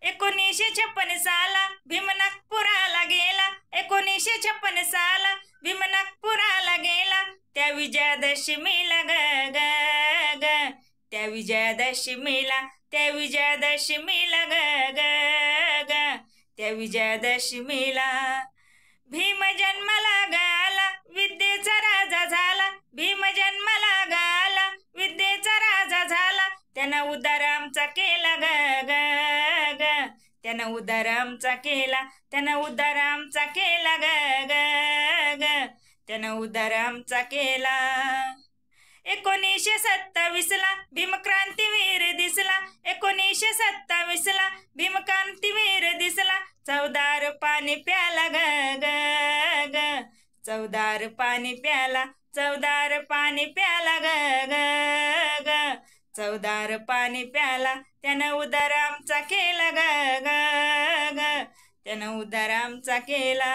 1956 साला भीम नागपुराला गेला. 1956 साला भीम नागपुराला गेला. त्या विजयादशमीला ग ग ग, त्या विजयादशमीला, त्या विजयादशमीला ग ग ग, त्या विजयादशमीला भीम जन्माला गाला, विद्येचा राजा झाला. भीम जन्माला गाला, विद्येचा राजा झाला. त्यानं उद्धार आमचा केला ग ग ग, त्यानं उद्धार आमचा केला, त्यानं उद्धार आमचा केला ग ग ग, त्यानं उद्धार आमचा केला. 1927 ला भीमक्रांतीवीर दिसला. 1927 ला भीमक्रांतीवीर दिसला. 14 पाणी प्याला ग ग ग, 14 पाणी प्याला, 14 पाणी प्याला ग ग ग, 14 पाणी प्याला. त्यानं उद्धार आमचा केला ग ग ग, त्यानं उद्धार आमचा केला.